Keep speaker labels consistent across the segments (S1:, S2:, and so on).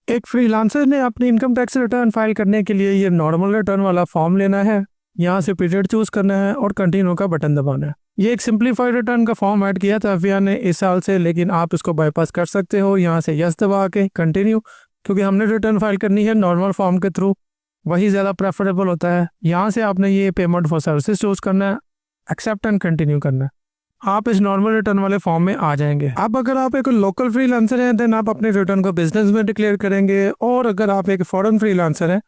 S1: एक फ्रीलांसर ने अपनी इनकम टैक्स रिटर्न फाइल करने के लिए ये नॉर्मल रिटर्न वाला फॉर्म लेना है, यहाँ से पीरियड चूज करना है और कंटिन्यू का बटन दबाना है। ये एक सिंप्लीफाइड रिटर्न का फॉर्म ऐड किया था अफिया ने इस साल से, लेकिन आप इसको बाईपास कर सकते हो। यहाँ से यस दबा के कंटिन्यू, क्योंकि हमने रिटर्न फाइल करनी है नॉर्मल फॉर्म के थ्रू, वही ज़्यादा प्रेफरेबल होता है। यहाँ से आपने ये पेमेंट फॉर सर्विसेज चूज करना है, एक्सेप्ट एंड कंटिन्यू करना है। आप इस नॉर्मल रिटर्न वाले फॉर्म में आ जाएंगे। अब अगर आप एक लोकल फ्रीलांसर हैं देन आप अपने रिटर्न को बिजनेस में डिक्लेयर करेंगे, और अगर आप एक फॉरेन फ्रीलांसर हैं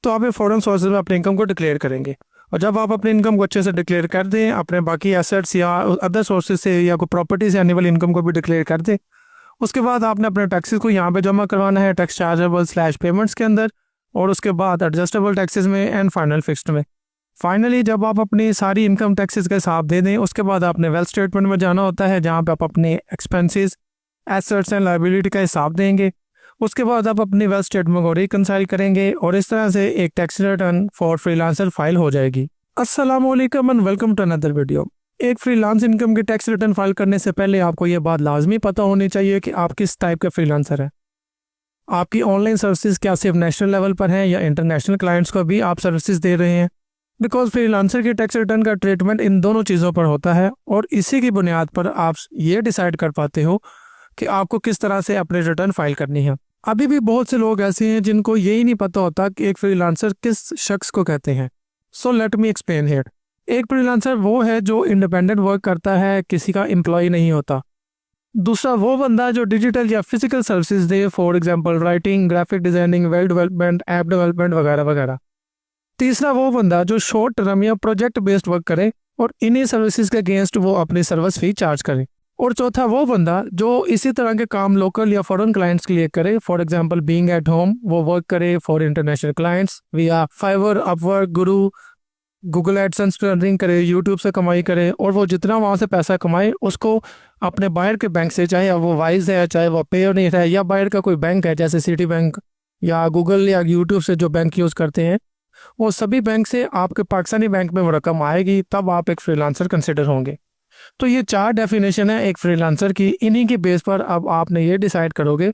S1: तो आप एक फॉरेन सोर्सेज में अपने इनकम को डिक्लेयर करेंगे। और जब आप अपनी इनकम को अच्छे से डिक्लेयर कर दें, अपने बाकी एसेट्स या अदर सोर्सेज से या कोई प्रॉपर्टी से आने वाली इनकम को भी डिक्लेयर कर दें, उसके बाद आपने अपने टैक्सेस को यहाँ पे जमा करवाना है टैक्स चार्जेबल स्लैश पेमेंट्स के अंदर, और उसके बाद एडजस्टेबल टैक्सेस में एंड फाइनल फिक्स्ड में। फाइनली जब आप अपनी सारी इनकम टैक्सेस का हिसाब दे दें, उसके बाद आपने वेल्थ स्टेटमेंट में जाना होता है, जहाँ पे आप अपने एक्सपेंसेस, एसेट्स एंड लायबिलिटी का हिसाब देंगे। उसके बाद आप अपनी वेल्थ स्टेटमेंट को रिकंसाइल करेंगे और इस तरह से एक tax return for freelancer file हो जाएगी। अस्सलाम वालेकुम and welcome to another video. एक फ्रीलांस इनकम की टैक्स रिटर्न फाइल करने से पहले आपको ये बात लाजमी पता होनी चाहिए कि आप किस टाइप का फ्रीलांसर है। आपकी ऑनलाइन सर्विसेज क्या सिर्फ नेशनल लेवल पर हैं या इंटरनेशनल क्लाइंट्स को भी आप सर्विसेज दे रहे हैं। बिकॉज फ्रीलांसर की टैक्स रिटर्न का ट्रीटमेंट इन दोनों चीज़ों पर होता है, और इसी की बुनियाद पर आप ये डिसाइड कर पाते हो कि आपको किस तरह से अपनी रिटर्न फाइल करनी है। अभी भी बहुत से लोग ऐसे हैं जिनको यही नहीं पता होता कि एक फ्रीलांसर किस शख्स को कहते हैं। So let me explain here. एक फ्रीलांसर वो है जो इंडिपेंडेंट वर्क करता है, किसी का एम्प्लॉय नहीं होता। दूसरा वो बंदा जो डिजिटल या physical services they, for example writing, graphic designing, web development, app development वगैरह वगैरह। तीसरा वो बंदा जो शॉर्ट टर्म या प्रोजेक्ट बेस्ड वर्क करे और इन्हीं सर्विसेज के अगेंस्ट वो अपनी सर्विस फी चार्ज करे। और चौथा वो बंदा जो इसी तरह के काम लोकल या फॉरेन क्लाइंट्स के लिए करे, for example being at home, वो वर्क करे फॉर इंटरनेशनल क्लाइंट्स विया फाइवर, अपवर्क, गुरु, गूगल एडसेंस पे अर्निंग करे, यूट्यूब से कमाई करे, और वो जितना वहाँ से पैसा कमाए उसको अपने बाहर के बैंक से, चाहे वो वाइज है, चाहे वो पेयोनीर है, या बाहर का कोई बैंक है जैसे सिटी बैंक या गूगल या यूट्यूब से जो बैंक यूज़ करते हैं, वो सभी बैंक से आपके पाकिस्तानी बैंक में वो रकम आएगी, तब आप एक फ्रीलांसर कंसिडर होंगे। तो ये 4 डेफिनेशन है एक फ्रीलांसर की। इन्हीं की बेस पर अब आपने ये डिसाइड करोगे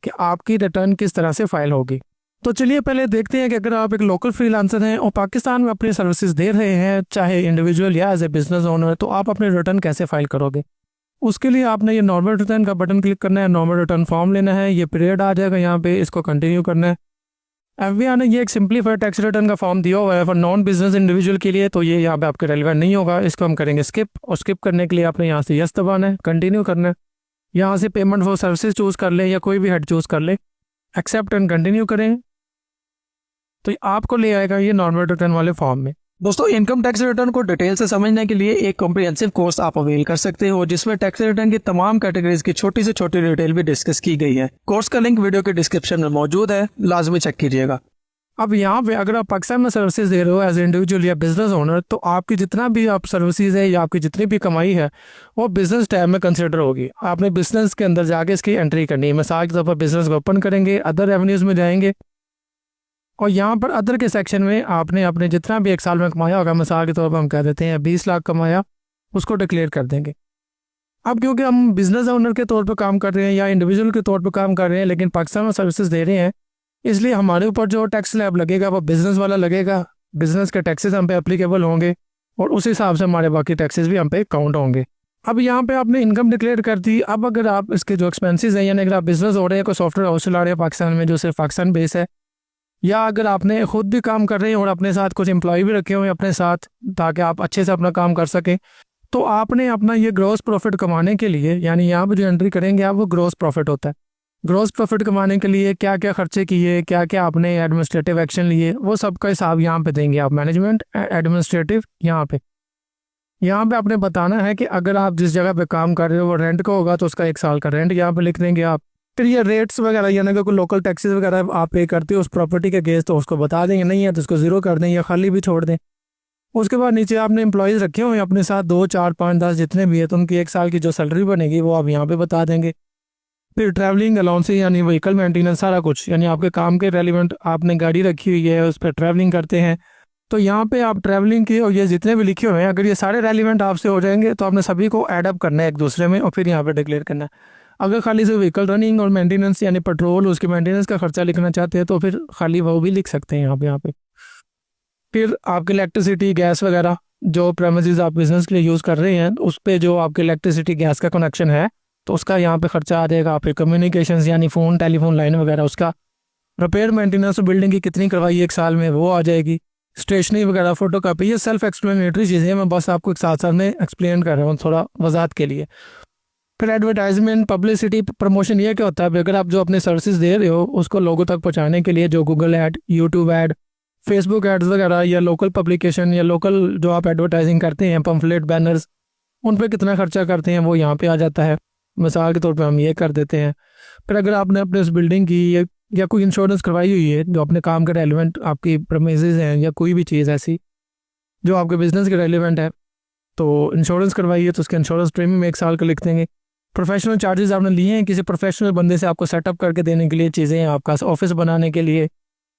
S1: कि आपकी रिटर्न किस तरह से फाइल होगी। तो चलिए पहले देखते हैं कि अगर आप एक लोकल फ्रीलांसर हैं और पाकिस्तान में अपनी सर्विसेज दे रहे हैं, चाहे इंडिविजुअल या एज ए बिजनेस ओनर, तो आप अपने रिटर्न कैसे फाइल करोगे। उसके लिए आपने ये नॉर्मल रिटर्न का बटन क्लिक करना है, नॉर्मल रिटर्न फॉर्म लेना है, ये पीरियड आ जाएगा यहाँ पे, इसको कंटिन्यू करना है। एफबीआई ने ये एक सिंप्लीफाइड टैक्स रिटर्न का फॉर्म दिया हुआ है फॉर नॉन बिजनेस इंडिविजुअल के लिए, तो ये यहाँ पे आपके रेलिवेंट नहीं होगा, इसको हम करेंगे स्किप। और स्किप करने के लिए आपने यहाँ से यस दबाना है, कंटिन्यू करना है। यहाँ से पेमेंट फॉर सर्विसेज चूज़ कर लें या कोई भी हेड चूज़ कर ले, एक्सेप्ट एंड कंटिन्यू करें, तो आपको ले आएगा ये नॉर्मल रिटर्न वाले फॉर्म में। दोस्तों, इनकम टैक्स रिटर्न को डिटेल से समझने के लिए एक कॉम्प्रिहेंसिव कोर्स आप अवेल कर सकते हो, जिसमें टैक्स रिटर्न की तमाम कैटेगरीज की छोटी से छोटी डिटेल भी डिस्कस की गई है। कोर्स का लिंक वीडियो के डिस्क्रिप्शन में मौजूद है, लाजमी चेक कीजिएगा। अब यहाँ पे अगर आप पाकिस्तान में सर्विसेज दे रहे हो एज इंडिविजुअल या बिजनेस ओनर, तो आपकी जितना भी आप सर्विसेज है या आपकी जितनी भी कमाई है वो बिजनेस टैब में कंसिडर होगी। आपने बिजनेस के अंदर जाके इसकी एंट्री करनी है। मिसाल के तौर पर बिजनेस को ओपन करेंगे, अदर रेवेन्यूज़ में जाएंगे, और यहाँ पर अदर के सेक्शन में आपने अपने जितना भी एक साल में कमाया होगा, मिसाल के तौर पर हम कह देते हैं 20 लाख कमाया, उसको डिक्लेयर कर देंगे। अब क्योंकि हम बिजनेस ओनर के तौर पर काम कर रहे हैं या इंडिविजुअल के तौर पर काम कर रहे हैं, लेकिन पाकिस्तान में सर्विसेज दे रहे हैं, इसलिए हमारे ऊपर जो टैक्स स्लैब लगेगा वो बिज़नेस वाला लगेगा। बिज़नेस के टैक्सेस हम पे एप्लीकेबल होंगे और उस हिसाब से हमारे बाकी टैक्सेस भी हम पे काउंट होंगे। अब यहाँ पे आपने इनकम डिक्लेयर कर दी। अब अगर आप इसके जो एक्सपेंसेस हैं, यानी अगर आप बिजनेस हो रहे हैं, कोई सॉफ्टवेयर हाउस चला रहे हैं पाकिस्तान में जो सिर्फ पाकिस्तान बेस है, या अगर आपने खुद भी काम कर रहे हैं और अपने साथ कुछ एम्प्लॉय भी रखे हुए हैं अपने साथ, ताकि आप अच्छे से अपना काम कर सकें, तो आपने अपना ये ग्रॉस प्रॉफिट कमाने के लिए, यानी यहाँ पर जो एंट्री करेंगे आप, वो ग्रॉस प्रॉफिट होता है। ग्रॉस प्रॉफिट कमाने के लिए क्या क्या खर्चे किए, क्या क्या आपने एडमिनिस्ट्रेटिव एक्शन लिए, वो सब का हिसाब यहाँ पे देंगे आप। मैनेजमेंट एडमिनिस्ट्रेटिव यहाँ पे आपने बताना है कि अगर आप जिस जगह पे काम कर रहे हो वो रेंट का होगा तो उसका 1 साल का रेंट यहाँ पे लिख देंगे आप। फिर ये रेट्स वगैरह, यानी अगर कोई लोकल टैक्सेस वगैरह आप पे करते हो उस प्रॉपर्टी के केस, तो उसको बता देंगे, नहीं है तो उसको ज़ीरो कर दें या खाली भी छोड़ दें। उसके बाद नीचे आपने एम्प्लॉयज़ रखे हुए अपने साथ 2, 4, 5, 10 जितने भी है, तो उनकी 1 साल की जो सैलरी बनेगी वो आप यहाँ पे बता देंगे। फिर ट्रैवलिंग अलाउंसेस, यानी व्हीकल मेंटेनेंस, सारा कुछ, यानी आपके काम के रेलिवेंट आपने गाड़ी रखी हुई है, उस पर ट्रैवलिंग करते हैं, तो यहाँ पे आप ट्रैवलिंग की और ये जितने भी लिखे हुए हैं, अगर ये सारे रेलिवेंट आपसे हो जाएंगे तो आपने सभी को ऐड अप करना है एक दूसरे में और फिर यहाँ पे डिक्लेयर करना है। अगर खाली से व्हीकल रनिंग और मेंटेनेंस यानी पेट्रोल उसके मेंटेनेंस का खर्चा लिखना चाहते हैं तो फिर खाली वो भी लिख सकते हैं यहाँ पे। फिर आपकी इलेक्ट्रिसिटी गैस वगैरह जो प्रेमिसेस आप बिजनेस के लिए यूज़ कर रहे हैं उस पर जो आपके इलेक्ट्रिसिटी गैस का कनेक्शन है तो उसका यहाँ पे खर्चा आ जाएगा। फिर कम्युनिकेशंस यानी फ़ोन टेलीफोन लाइन वगैरह उसका, रिपेयर मेंटेनेंस बिल्डिंग की कितनी करवाई एक साल में वो आ जाएगी, स्टेशनरी वगैरह फोटो कापी, ये सेल्फ एक्सप्लेनेटरी चीज़ें मैं बस आपको एक साथ साथ में एक्सप्लेन कर रहा हूँ थोड़ा वजाहत के लिए। फिर एडवर्टाइजमेंट पब्लिसिटी प्रमोशन ये क्या होता है, अगर आप जो अपने सर्विसेज दे रहे हो उसको लोगों तक पहुँचाने के लिए जो Google ad, YouTube ad, Facebook ads वगैरह या लोकल पब्लिकेशन या लोकल जो आप एडवर्टाइजिंग करते हैं पम्फलेट बैनर्स उन पर कितना खर्चा करते हैं वो यहाँ पे आ जाता है। मिसाल के तौर पे हम ये कर देते हैं। फिर अगर आपने अपने उस बिल्डिंग की या कोई इंश्योरेंस करवाई हुई है जो अपने काम के रेलिवेंट आपकी प्रेमिसेस हैं या कोई भी चीज़ ऐसी जो आपके बिजनेस के रेलिवेंट है तो इंश्योरेंस करवाई है तो उसके इंश्योरेंस प्रीमियम 1 साल का लिख देंगे। प्रोफेशनल चार्जेस आपने लिए हैं किसी प्रोफेशनल बंदे से आपको सेटअप करके देने के लिए चीज़ें, आपका ऑफिस बनाने के लिए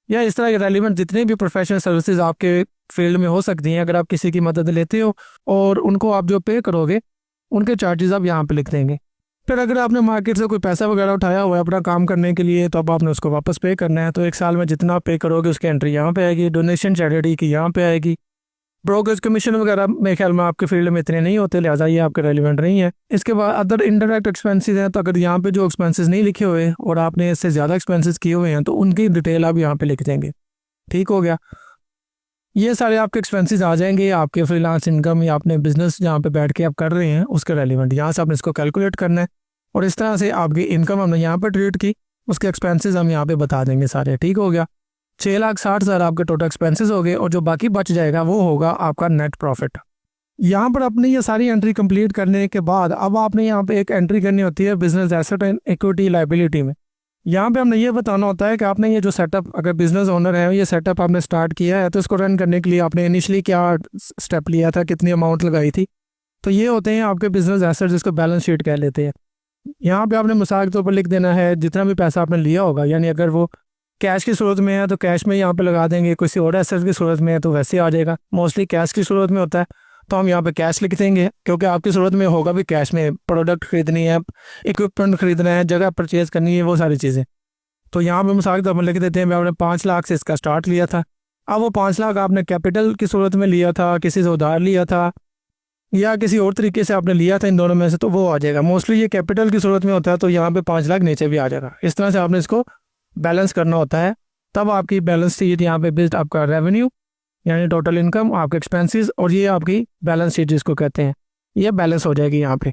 S1: या इस तरह के रेलिवेंट जितने भी प्रोफेशनल सर्विसेज आपके फील्ड में हो सकती हैं, अगर आप किसी की मदद लेते हो और उनको आप जो पे करोगे उनके चार्जेस आप यहाँ पे लिख देंगे। फिर अगर आपने मार्केट से कोई पैसा वगैरह उठाया हुआ है अपना काम करने के लिए तो अब आपने उसको वापस पे करना है, तो 1 साल में जितना पे करोगे उसकी एंट्री यहाँ पे आएगी। डोनेशन चैरिटी की यहाँ पे आएगी। ब्रोकर्स कमीशन वगैरह मेरे ख्याल में आपके फील्ड में इतने नहीं होते, लिहाजा ये आपके रेलिवेंट नहीं है। इसके बाद अदर इनडायरेक्ट एक्सपेंसेस हैं, तो अगर यहाँ पे जो एक्सपेंसेस नहीं लिखे हुए और आपने इससे ज़्यादा एक्सपेंसेस किए हुए हैं तो उनकी डिटेल आप यहाँ पे लिख देंगे। ठीक हो गया। ये सारे आपके एक्सपेंसेस आ जाएंगे आपके फ्रीलांस इनकम या अपने बिजनेस जहाँ पे बैठ के आप कर रहे हैं उसके रेलिवेंट। यहाँ से आपने इसको कैलकुलेट करना है और इस तरह से आपकी इनकम हमने यहाँ पर ट्रीट की, उसके एक्सपेंसेस हम यहाँ पे बता देंगे सारे। ठीक हो गया। 6,60,000 आपके टोटल एक्सपेंसेस हो गए और जो बाकी बच जाएगा वो होगा आपका नेट प्रॉफिट। यहाँ पर अपने ये सारी एंट्री कंप्लीट करने के बाद अब आपने यहाँ पे एक एंट्री करनी होती है business asset and equity liability में। यहाँ पे हमने ये बताना होता है कि आपने ये जो सेटअप, अगर बिजनेस ओनर है ये सेटअप आपने स्टार्ट किया है तो इसको रन करने के लिए आपने इनिशियली क्या स्टेप लिया था, कितनी अमाउंट लगाई थी, तो ये होते हैं आपके बिजनेस एसेट जिसको बैलेंस शीट कह लेते हैं। यहाँ पे आपने मिसाल के तौर पर लिख देना है जितना भी पैसा आपने लिया होगा, यानी अगर वो कैश की सूरत में है तो कैश में यहाँ पे लगा देंगे, किसी और एसेट की सूरत में है तो वैसे आ जाएगा। मोस्टली कैश की सूरत में होता है तो हम यहाँ पे कैश लिख देंगे क्योंकि आपकी सूरत में होगा भी कैश में, प्रोडक्ट खरीदनी है, इक्विपमेंट खरीदना है, जगह परचेज करनी है, वो सारी चीज़ें। तो यहाँ पे मिसाल के तौर पर लिख देते हैं मैं आपने 5 लाख से इसका स्टार्ट लिया था। अब वो 5 लाख आपने कैपिटल की सूरत में लिया था, किसी से उधार लिया था या किसी और तरीके से आपने लिया था, इन दोनों में से, तो वो आ जाएगा। मोस्टली ये कैपिटल की सूरत में होता है तो यहाँ पे 5 लाख नीचे भी आ जाएगा। इस तरह से आपने इसको बैलेंस करना होता है, तब आपकी बैलेंस शीट यहाँ पे बेस्ड आपका रेवेन्यू यानी टोटल इनकम, आपके एक्सपेंसेस और ये आपकी बैलेंस शीट जिसको कहते हैं, ये बैलेंस हो जाएगी यहाँ पे।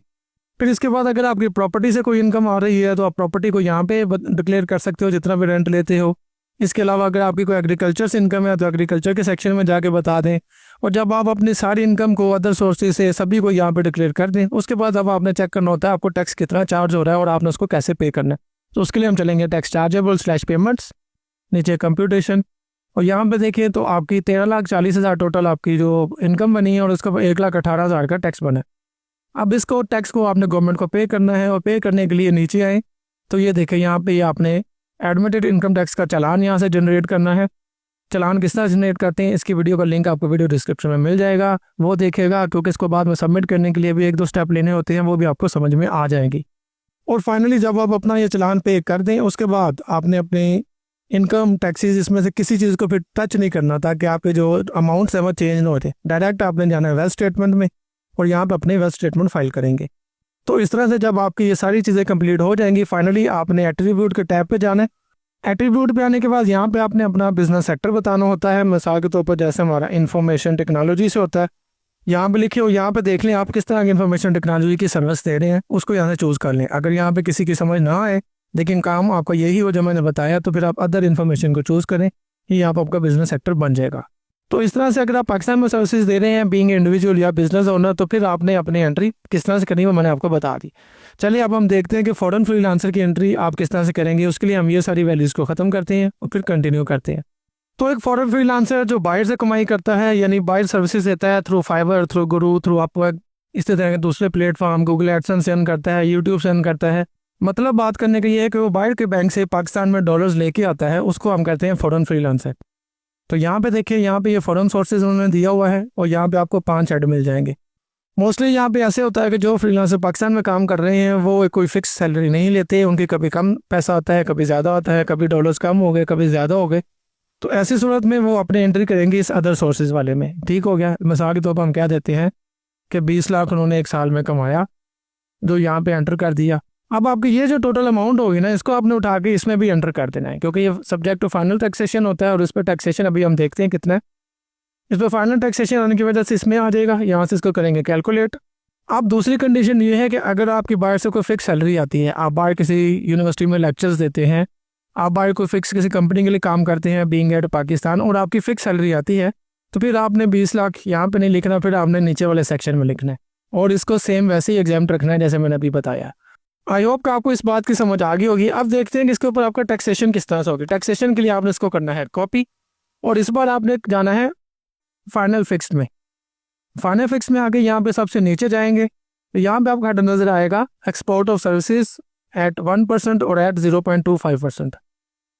S1: फिर इसके बाद अगर आपकी प्रॉपर्टी से कोई इनकम आ रही है तो आप प्रॉपर्टी को यहाँ पे डिक्लेयर कर सकते हो जितना भी रेंट लेते हो। इसके अलावा अगर आपकी कोई एग्रीकल्चर से इनकम है तो एग्रीकल्चर के सेक्शन में जाके बता दें, और जब आप अपनी सारी इनकम को अदर सोर्सेज से सभी को यहाँ पे डिक्लेयर कर दें उसके बाद अब आपने चेक करना होता है आपको टैक्स कितना चार्ज हो रहा है और आपने उसको कैसे पे करना है। तो उसके लिए हम चलेंगे टैक्स चार्जेबल / पेमेंट्स, नीचे कंप्यूटेशन, और यहाँ पे देखिए तो आपकी 13,40,000 टोटल आपकी जो इनकम बनी है और उसका 1,18,000 का टैक्स बना है। अब इसको टैक्स को आपने गवर्नमेंट को पे करना है और पे करने के लिए नीचे आए तो ये देखें यहाँ पे ये आपने एडमिटेड इनकम टैक्स का चालान यहाँ से जनरेट करना है। चालान किस तरह जनरेट करते हैं इसकी वीडियो का लिंक आपको वीडियो डिस्क्रिप्शन में मिल जाएगा, वो देखेगा क्योंकि इसको बाद में सबमिट करने के लिए भी 1-2 स्टेप लेने होते हैं, वो भी आपको समझ में आ जाएंगी। और फाइनली जब आप अपना ये चालान पे कर दें उसके बाद आपने अपने इनकम टैक्सेस इसमें से किसी चीज़ को फिर टच नहीं करना ताकि आपके जो अमाउंट्स हैं वो चेंज ना होते। डायरेक्ट आपने जाना है वेल्थ स्टेटमेंट में और यहाँ पे अपने वेल्थ स्टेटमेंट फाइल करेंगे। तो इस तरह से जब आपकी ये सारी चीज़ें कंप्लीट हो जाएंगी फाइनली आपने एट्रीब्यूट के टैब पे जाना है। एट्रीब्यूट पे आने के बाद यहाँ पे आपने अपना बिजनेस सेक्टर बताना होता है। मिसाल के तौर पर जैसे हमारा इंफॉर्मेशन टेक्नोलॉजी से होता है, यहाँ पे लिखे हो, यहाँ पे देख लें आप किस तरह की इंफॉर्मेशन टेक्नोलॉजी की सर्विस दे रहे हैं, उसको यहाँ से चूज़ कर लें। अगर यहाँ पे किसी की समझ ना आए लेकिन काम आपका यही हो जो मैंने बताया तो फिर आप अदर इन्फॉर्मेशन को चूज़ करें, ये आप आपका बिजनेस सेक्टर बन जाएगा। तो इस तरह से अगर आप पाकिस्तान में सर्विसेज दे रहे हैं बीइंग इंडिविजुअल या बिजनेस ओनर तो फिर आपने अपनी एंट्री किस तरह से करनी है वो मैंने आपको बता दी। चलिए अब हम देखते हैं कि फॉरेन फ्रीलांसर की एंट्री आप किस तरह से करेंगे। उसके लिए हम ये सारी वैल्यूज़ को ख़त्म करते हैं और फिर कंटिन्यू करते हैं। तो एक फॉरेन फ्रीलांसर जो बाहर से कमाई करता है यानी बाहर सर्विसेज देता है थ्रू फाइवर, थ्रू गुरु, थ्रू अपवर्क, इस तरह के दूसरे प्लेटफॉर्म, गूगल एडसेंस से अर्न करता है, यूट्यूब से अर्न करता है। मतलब बात करने का ये है कि वो बाहर के बैंक से पाकिस्तान में डॉलर्स लेके आता है, उसको हम कहते हैं फॉरेन फ्रीलांसर। तो यहाँ पे देखिए यहाँ पे ये फॉरेन सोर्सेज उन्होंने दिया हुआ है और यहाँ पे आपको 5 ऐड मिल जाएंगे। मोस्टली यहाँ पे ऐसे होता है कि जो फ्रीलांसर पाकिस्तान में काम कर रहे हैं वो कोई फिक्स सैलरी नहीं लेते, उनकी कभी कम पैसा आता है, कभी ज़्यादा आता है, कभी डॉलर्स कम हो गए, कभी ज़्यादा हो गए। तो ऐसी सूरत में वो अपने एंट्री करेंगे इस अदर सोर्सेज वाले में। ठीक हो गया, मिसाल के तौर पर हम कह देते हैं कि 20 लाख उन्होंने एक साल में कमाया, जो यहाँ पे एंटर कर दिया। अब आपकी ये जो टोटल अमाउंट होगी ना, इसको आपने उठा के इसमें भी एंटर कर देना है, क्योंकि ये सब्जेक्ट टू फाइनल टैक्सेशन होता है और इस पर टैक्सेशन अभी हम देखते हैं कितना है। इस पर फाइनल टैक्सेशन आने की वजह से इसमें आ जाएगा, यहाँ से इसको करेंगे कैलकुलेट। अब दूसरी कंडीशन ये है कि अगर आपकी बाहर से कोई फिक्स सैलरी आती है, आप बाहर किसी यूनिवर्सिटी में लेक्चर्स देते हैं, आप बाहर कोई फिक्स किसी कंपनी के लिए काम करते हैं बीइंग एट पाकिस्तान, और आपकी फिक्स सैलरी आती है, तो फिर आपने 20 लाख यहाँ पे नहीं लिखना, फिर आपने नीचे वाले सेक्शन में लिखना है और इसको सेम वैसे ही एग्जाम्प्ट रखना है जैसे मैंने अभी बताया। आई होप कि आपको इस बात की समझ आ गई होगी। अब देखते हैं कि इसके ऊपर आपका टैक्सेशन किस तरह से होगी। टैक्सेशन के लिए आपने इसको करना है कॉपी, और इस बार आपने जाना है फाइनल फिक्स्ड में। फाइनल फिक्स में आके यहाँ पे सबसे नीचे जाएंगे, तो यहाँ पे आपका हेडर नजर आएगा एक्सपोर्ट ऑफ सर्विसेज एट 1% और एट 0.25%।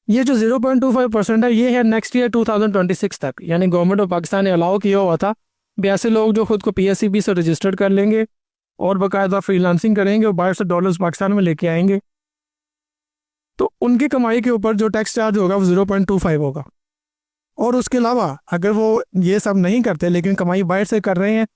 S1: ये जो 0.25% है ये है नेक्स्ट ईयर 2026 तक, यानी गवर्नमेंट ऑफ पाकिस्तान ने अलाउ किया हुआ था भी ऐसे लोग जो खुद को PSEB से रजिस्टर्ड कर लेंगे और बाकायदा फ्रीलांसिंग करेंगे और बाहर से डॉलर्स पाकिस्तान में लेके आएंगे, तो उनकी कमाई के ऊपर जो टैक्स चार्ज होगा वो 0.25 होगा। और उसके अलावा अगर वो ये सब नहीं करते लेकिन कमाई बाहर से कर रहे हैं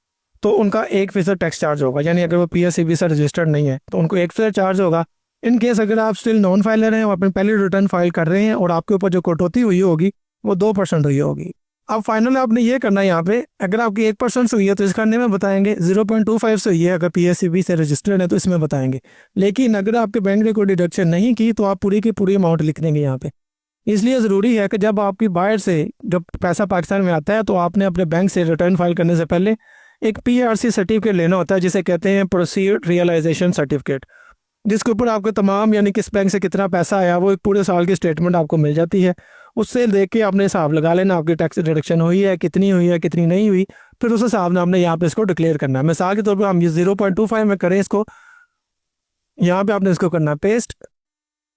S1: तो उनका 1% टैक्स चार्ज होगा, यानी अगर वो PSEB से रजिस्टर्ड नहीं है तो उनको 1% चार्ज होगा। इन केस अगर आप स्टिल नॉन फाइलर हैं और अपनी पहली रिटर्न फाइल कर रहे हैं और आपके ऊपर जो कटौती हुई होगी वो 2% हुई होगी। अब फाइनल आपने ये करना है, यहाँ पे अगर आपकी 1% से हुई है तो इसका करने में बताएंगे, 0.25 से हुई है अगर PSEB से रजिस्टर्ड है तो इसमें बताएंगे। लेकिन अगर आपके बैंक ने कोई डिडक्शन नहीं की तो आप पूरी की पूरी अमाउंट लिख देंगे यहाँ पे। इसलिए ज़रूरी है कि जब आपकी बाहर से जब पैसा पाकिस्तान में आता है तो आपने अपने बैंक से रिटर्न फाइल करने से पहले एक PRC सर्टिफिकेट लेना होता है, जिसे कहते हैं प्रोसीड रियलाइजेशन सर्टिफिकेट, जिसके ऊपर आपके तमाम यानी किस बैंक से कितना पैसा आया वो एक पूरे साल की स्टेटमेंट आपको मिल जाती है। उससे देख के आपने हिसाब लगा लेना आपकी टैक्स डिडक्शन हुई है कितनी नहीं हुई, फिर उस हिसाब में आपने यहाँ पे इसको डिक्लेयर करना है। मिसाल के तौर पर हम ये 0.25 में करें इसको, यहाँ पे आपने इसको करना पेस्ट।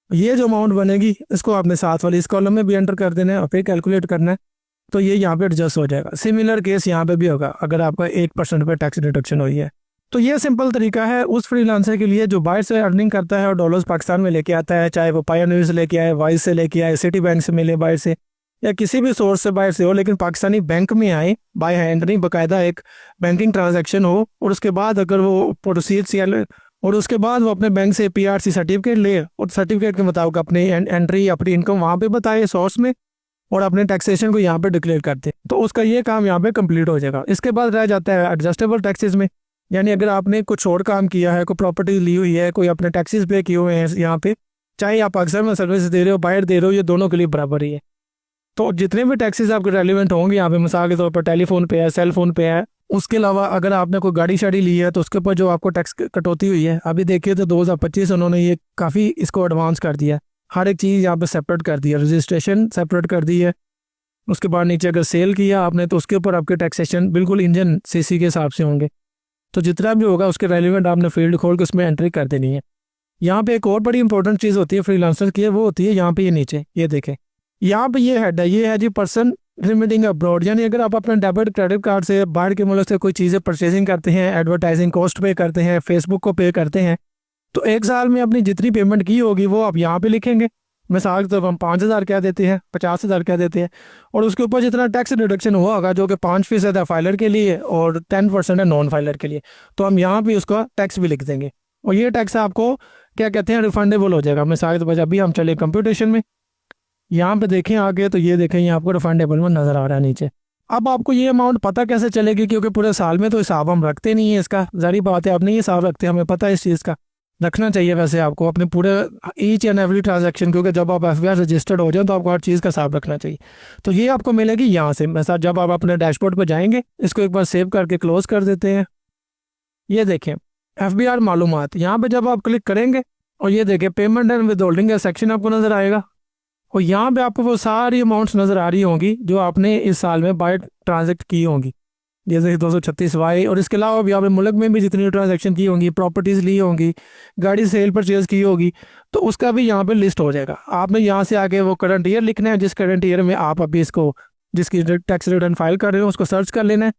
S1: ये जो अमाउंट बनेगी इसको आपने साथ वाली इस कॉलम में भी एंटर कर देना है और फिर कैलकुलेट करना है, तो ये यहाँ पे एडजस्ट हो जाएगा। सिमिलर केस यहाँ पे भी होगा अगर आपका 1% पे टैक्स डिडक्शन हुई है। तो ये सिंपल तरीका है उस फ्रीलांसर के लिए जो बाहर से अर्निंग करता है और डॉलर्स पाकिस्तान में लेके आता है, चाहे वो पायोनियर से लेके आए, वाइस से लेके आए, सिटी बैंक से मिले बाहर से, या किसी भी सोर्स से बाहर से हो, लेकिन पाकिस्तानी बैंक में आए बाय हैंड नहीं, बाकायदा एक बैंकिंग ट्रांजैक्शन हो, और उसके बाद अगर वो प्रोसीड्स या और उसके बाद वो अपने बैंक से PRC सर्टिफिकेट ले और सर्टिफिकेट के मुताबिक अपनी एंट्री अपनी इनकम वहाँ पे बताए सोर्स में और अपने टैक्सेशन को यहाँ पे डिक्लेयर करते, तो उसका ये काम यहाँ पे कंप्लीट हो जाएगा। इसके बाद रह जाता है एडजस्टेबल टैक्सेस में, यानी अगर आपने कुछ और काम किया है, कोई प्रॉपर्टी ली हुई है, कोई अपने टैक्सेस पे किए हुए हैं यहाँ पे, चाहे आप पाकिस्तान में सर्विस दे रहे हो बाहर दे रहे हो, ये दोनों के लिए बराबर ही है। तो जितने भी टैक्सेस आपके रेलिवेंट होंगे यहाँ पे, मिसाल के तौर पर टेलीफोन पे है, सेल फोन पे है, उसके अलावा अगर आपने कोई गाड़ी शाड़ी ली है तो उसके ऊपर जो आपको टैक्स कटौती हुई है, अभी देखिए तो 2025 उन्होंने ये काफ़ी इसको एडवांस कर दिया, हर एक चीज़ यहाँ पे सेपरेट कर दिया, रजिस्ट्रेशन सेपरेट कर दी है। उसके बाद नीचे अगर सेल किया आपने तो उसके ऊपर आपके टैक्सेशन बिल्कुल इंजन CC के हिसाब से होंगे। तो जितना भी होगा उसके रेलिवेंट आपने फील्ड खोल के उसमें एंट्री कर देनी है। यहाँ पे एक और बड़ी इंपॉर्टेंट चीज़ होती है फ्रीलांसर की, वो होती है यहाँ पे ये नीचे ये देखें, यहाँ पे ये हेड है, ये है जी पर्सन रिमिटिंग अब्रॉड, यानी अगर आप अपने डेबिट क्रेडिट कार्ड से बाहर के मुल्क से कोई चीज़ें परचेजिंग करते हैं, एडवर्टाइजिंग कॉस्ट पे करते हैं, फेसबुक को पे करते हैं, तो एक साल में अपनी जितनी पेमेंट की होगी वो आप यहाँ पे लिखेंगे। मिसाल के तौर पर हम 5,000 कह देते हैं, 50,000 कह देते हैं, और उसके ऊपर जितना टैक्स डिडक्शन हुआ होगा जो कि 5% है फाइलर के लिए और 10% है नॉन फाइलर के लिए, तो हम यहाँ पे उसका टैक्स भी लिख देंगे और ये टैक्स आपको क्या कहते हैं रिफंडेबल हो जाएगा। मिसाल के तौर पर अभी हम चले कंप्यूटेशन में, यहाँ पे देखें आगे तो ये देखें ये आपको रिफंडेबल में नज़र आ रहा है नीचे। अब आपको ये अमाउंट पता कैसे चलेगी, क्योंकि पूरे साल में तो हिसाब हम रखते नहीं है इसका, जारी बात है आप नहीं हिसाब रखते, हमें पता है इस चीज़ का, रखना चाहिए वैसे आपको अपने पूरे ईच एंड एवरी ट्रांजैक्शन, क्योंकि जब आप FBI रजिस्टर्ड हो जाए तो आपको हर चीज़ का हिसाब रखना चाहिए। तो ये आपको मिलेगी यहाँ से, वैसा जब आप अपने डैशबोर्ड पर जाएंगे इसको एक बार सेव करके क्लोज कर देते हैं। ये देखें FBR मालूमात, यहाँ पे जब आप क्लिक करेंगे और ये देखें पेमेंट एंड विद होल्डिंग का सेक्शन आपको नज़र आएगा और यहाँ पे आपको वो सारी अमाउंट्स नज़र आ रही होंगी जो आपने इस साल में बाय ट्रांजेक्ट की होंगी, जैसे 236Y, और इसके अलावा भी आपने मुल्क में भी जितनी ट्रांजैक्शन की होंगी, प्रॉपर्टीज़ ली होंगी, गाड़ी सेल परचेज़ की होगी, तो उसका भी यहाँ पे लिस्ट हो जाएगा। आपने यहाँ से आके वो करंट ईयर लिखना है, जिस करंट ईयर में आप अभी इसको जिसकी टैक्स रिटर्न फाइल कर रहे हो उसको सर्च कर लेना है।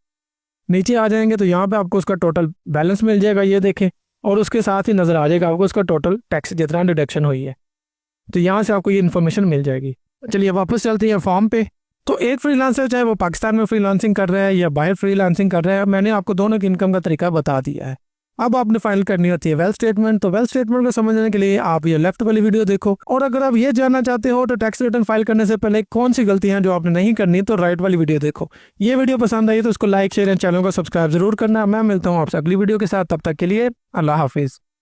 S1: नीचे आ जाएंगे तो यहाँ पे आपको उसका टोटल बैलेंस मिल जाएगा, ये देखें, और उसके साथ ही नज़र आ जाएगा आपको उसका टोटल टैक्स जितना डिडक्शन हुई है। तो यहाँ से आपको ये इन्फॉर्मेशन मिल जाएगी। चलिए वापस चलते हैं फॉर्म पे। तो एक फ्रीलांसर चाहे वो पाकिस्तान में फ्रीलांसिंग कर रहा है या बाहर फ्रीलांसिंग कर रहा है, मैंने आपको दोनों की इनकम का तरीका बता दिया है। अब आपने फाइल करनी होती है वेल्थ स्टेटमेंट। तो वेल्थ स्टेटमेंट को समझने के लिए आप ये लेफ्ट वाली वीडियो देखो, और अगर आप ये जानना चाहते हो तो टैक्स रिटर्न फाइल करने से पहले कौन सी गलतियां जो आपने नहीं करनी, तो राइट वाली वीडियो देखो। ये वीडियो पसंद आई तो उसको लाइक शेयर एंड चैनल को सब्सक्राइब जरूर करना। मैं मिलता हूँ आपसे अगली वीडियो के साथ, तब तक के लिए अल्लाह हाफिज़।